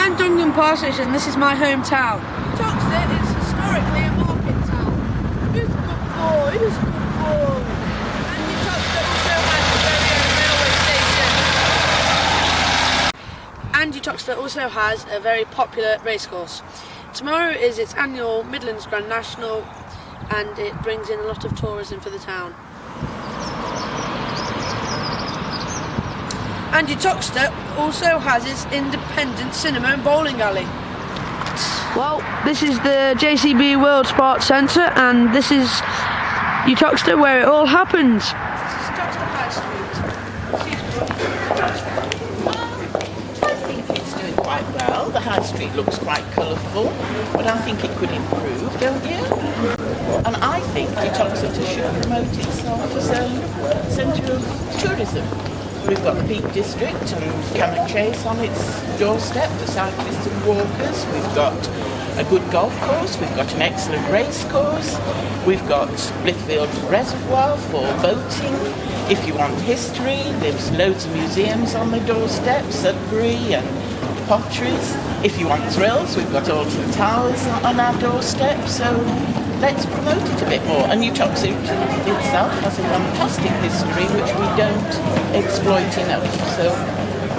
I'm Dungan Parsonage and this is my hometown. Uttoxeter is historically a market town. Who's a good boy? Who's a good boy? And Uttoxeter also has a very own railway station. And Uttoxeter also has a very popular racecourse. Tomorrow is its annual Midlands Grand National and it brings in a lot of tourism for the town. And Uttoxeter also has its independent cinema and bowling alley. Well, this is the JCB World Sports Centre and this is Uttoxeter where it all happens. This is Uttoxeter High Street. I think it's doing quite well. The High Street looks quite colourful, but I think it could improve, don't you? And I think Uttoxeter should promote itself as a centre of tourism. We've got the Peak District and Cannock Chase on its doorstep for cyclists and walkers. We've got a good golf course. We've got an excellent race course. We've got Blithfield Reservoir for boating. If you want history, there's loads of museums on the doorstep, Sudbury and potteries. If you want thrills, we've got Alton Towers on our doorstep. So let's promote it a bit more. And Uttoxeter itself has a fantastic history which we don't exploit enough. So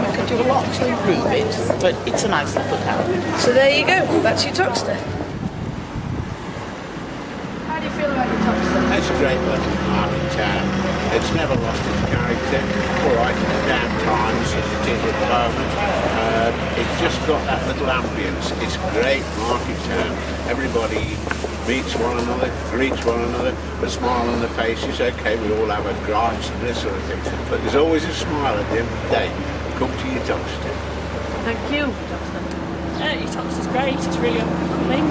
we could do a lot to improve it, but it's a nice little town. So there you go, that's Uttoxeter. How do you feel about Uttoxeter? It's a great little market town. It's never lost its character. All right, it's down times as it is at the moment. It's just got that little ambience. It's a great market town. Everybody meets one another, greets one another, a smile on the faces. Okay, we all have our gripes and this sort of thing, but there's always a smile at the end of the day. Come to Uttoxeter. Thank you. Uttoxeter's great, it's really upcoming.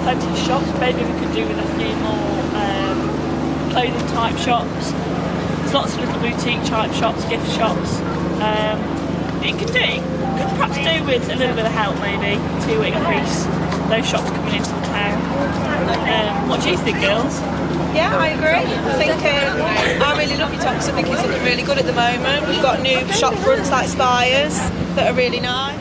Plenty of shops, maybe we could do with a few more clothing type shops. There's lots of little boutique type shops, gift shops. It could perhaps do with a little bit of help maybe to increase those shops coming into the town. What do you think, girls? Yeah, I agree. I think I really love Uttoxeter because it's looking really good at the moment. We've got new shop fronts like Spires that are really nice.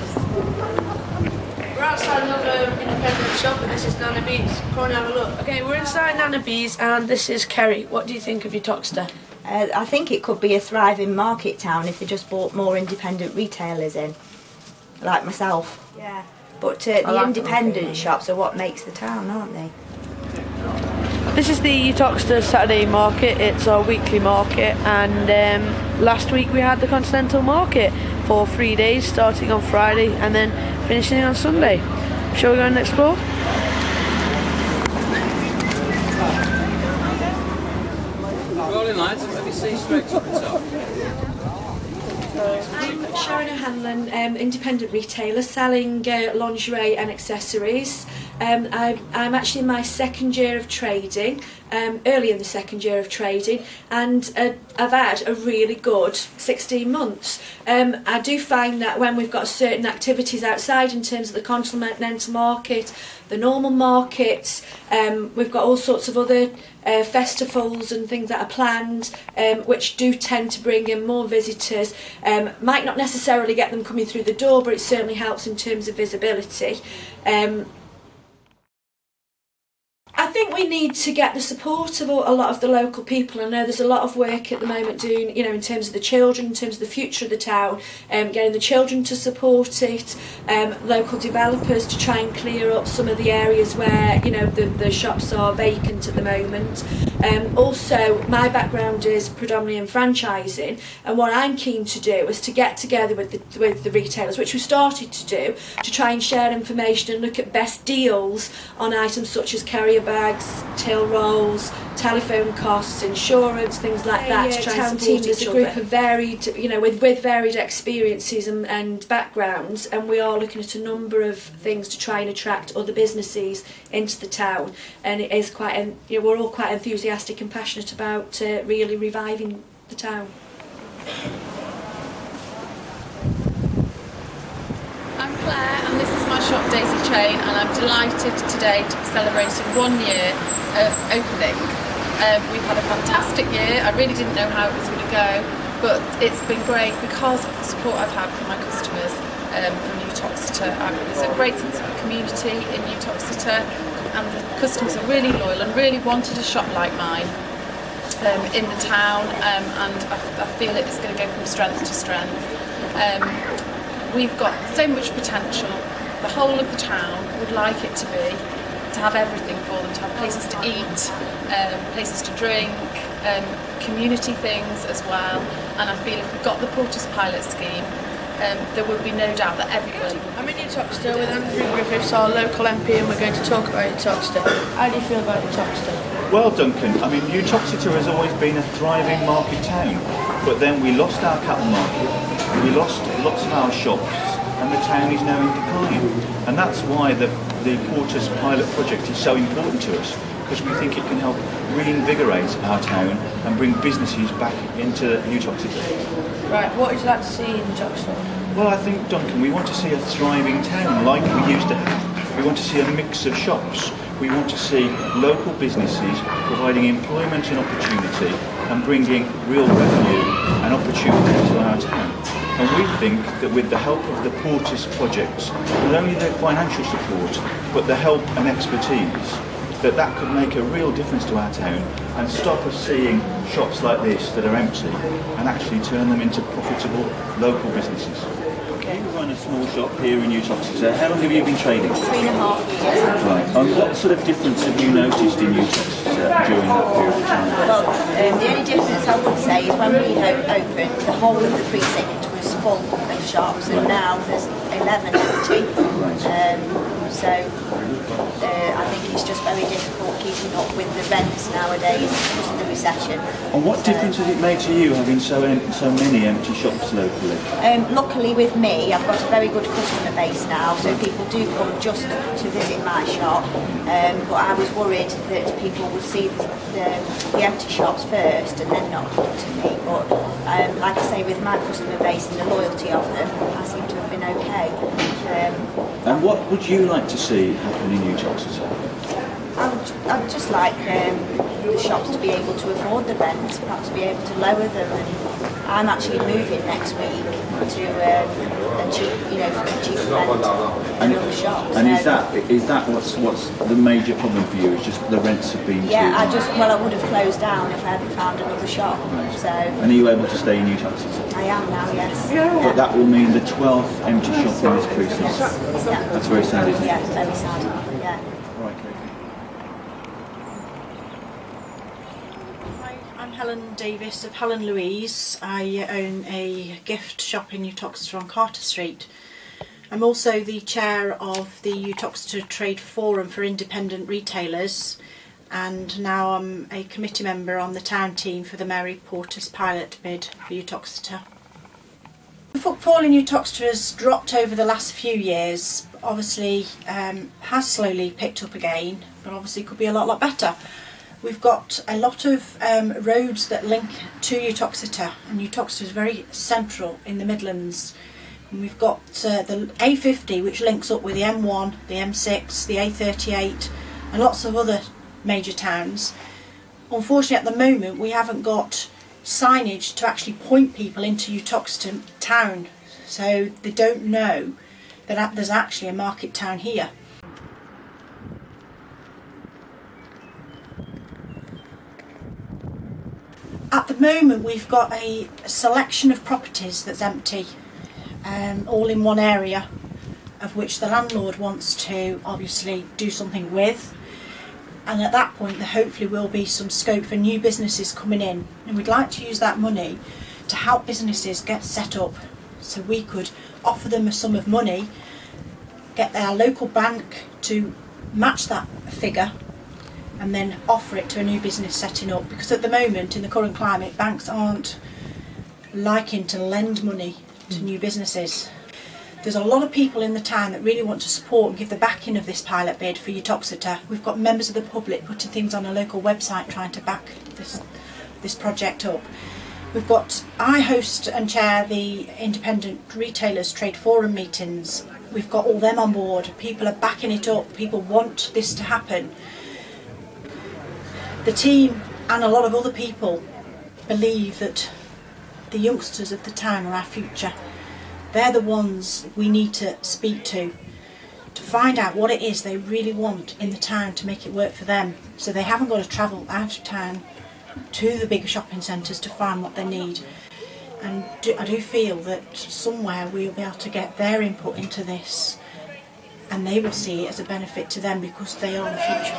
We're outside another independent shop and this is Nana B's. Come on, have a look. Okay, we're inside Nana B's and this is Kerry. What do you think of Uttoxeter? I think it could be a thriving market town if they just brought more independent retailers in, like myself. Yeah. But the independent shops are what makes the town, aren't they? This is the Uttoxeter Saturday market. It's our weekly market and last week we had the Continental Market for 3 days starting on Friday and then finishing on Sunday. Shall we go and explore? Rolling lights, let me see straight to the top. I'm Sharon O'Hanlon, independent retailer selling lingerie and accessories. I'm actually in my second year of trading, early in the second year of trading, and I've had a really good 16 months. I do find that when we've got certain activities outside in terms of the continental market, the normal markets, we've got all sorts of other festivals and things that are planned, which do tend to bring in more visitors. Might not necessarily get them coming through the door, but it certainly helps in terms of visibility. I think we need to get the support of a lot of the local people. I know there's a lot of work at the moment doing, in terms of the children, in terms of the future of the town, getting the children to support it, local developers to try and clear up some of the areas where, the shops are vacant at the moment. Also, my background is predominantly in franchising, and what I'm keen to do is to get together with the retailers, which we started to do, to try and share information and look at best deals on items such as carrier bags, till rolls, telephone costs, insurance, things like that. To try and support each other. A group of varied, with varied experiences and backgrounds, and we are looking at a number of things to try and attract other businesses into the town. And it is quite, we're all quite enthusiastic and passionate about really reviving the town. I'm Claire and this is my shop Daisy Chain, and I'm delighted today to be celebrating 1 year of opening. We've had a fantastic year. I really didn't know how it was going to go, but it's been great because of the support I've had from my customers from Uttoxeter. Uttoxeter. There's a great sense of community in Uttoxeter, and the customers are really loyal and really wanted a shop like mine in the town, and I feel it's going to go from strength to strength. We've got so much potential. The whole of the town would like it to have everything for them, to have places to eat, places to drink, community things as well. And I feel if we've got the Porter's Pilot scheme, there will be no doubt that everybody... I'm in Uttoxeter with Andrew Griffiths, our local MP, and we're going to talk about Uttoxeter. How do you feel about Uttoxeter? Well, Duncan, I mean, Uttoxeter has always been a thriving market town, but then we lost our cattle market, we lost lots of our shops, and the town is now in decline. And that's why the Porter's Pilot project is so important to us, because we think it can help reinvigorate our town and bring businesses back into Uttoxeter. Right, what would you like to see in Uttoxeter? Well, I think, Duncan, we want to see a thriving town like we used to have. We want to see a mix of shops. We want to see local businesses providing employment and opportunity and bringing real revenue and opportunity to our town. And we think that with the help of the Porter's projects, not only the financial support, but the help and expertise, that could make a real difference to our town and stop us seeing shops like this that are empty and actually turn them into profitable local businesses. Okay. You run a small shop here in Uttoxeter. How long have you been trading? 3.5 years. Right. And what sort of difference have you noticed in Uttoxeter during that period of time? Well, the only difference I would say is when we opened, the whole of the precinct was full of shops, and now there's 11 empty. So I think it's just very difficult keeping up with the rents nowadays because of the recession. And what difference has it made to you having so many empty shops locally? Luckily with me, I've got a very good customer base now, so people do come just to visit my shop. But I was worried that people would see the empty shops first and then not come to me. But like I say, with my customer base and the loyalty of them, I seem to have been okay. And what would you like to see happen in Uttoxeter? I'd just like the shops to be able to afford the rent, perhaps be able to lower them. And I'm actually moving next week to a cheap rent and other shops. And is that what's the major problem for you? Is just the rents have been too high? I would have closed down if I hadn't found another shop. Right. So. And are you able to stay in Uttoxeter? I am now, yes. But that will mean the 12th empty shop in this precinct. Yes. Yeah. That's very sad, isn't it? Yeah, it's very sad. Yeah. Right, okay. Hi, I'm Helen Davis of Helen Louise. I own a gift shop in Uttoxeter on Carter Street. I'm also the chair of the Uttoxeter Trade Forum for Independent Retailers, and now I'm a committee member on the town team for the Mary Porter's Pilot bid for Uttoxeter. The footfall in Uttoxeter has dropped over the last few years. Obviously has slowly picked up again, but obviously could be a lot better. We've got a lot of roads that link to Uttoxeter, and Uttoxeter is very central in the Midlands. And we've got the A50, which links up with the M1, the M6, the A38 and lots of other major towns. Unfortunately at the moment we haven't got signage to actually point people into Uttoxeter town, so they don't know that there's actually a market town here. At the moment we've got a selection of properties that's empty, all in one area, of which the landlord wants to obviously do something with, and at that point there hopefully will be some scope for new businesses coming in, and we'd like to use that money to help businesses get set up, so we could offer them a sum of money, get their local bank to match that figure, and then offer it to a new business setting up, because at the moment in the current climate banks aren't liking to lend money to new businesses. There's a lot of people in the town that really want to support and give the backing of this pilot bid for Uttoxeter. We've got members of the public putting things on a local website trying to back this project up. I host and chair the Independent Retailers Trade Forum meetings. We've got all them on board. People are backing it up. People want this to happen. The team and a lot of other people believe that the youngsters of the town are our future, They're the ones we need to speak to find out what it is they really want in the town to make it work for them, so they haven't got to travel out of town to the bigger shopping centres to find what they need. And I do feel that somewhere we'll be able to get their input into this, and they will see it as a benefit to them because they are the future.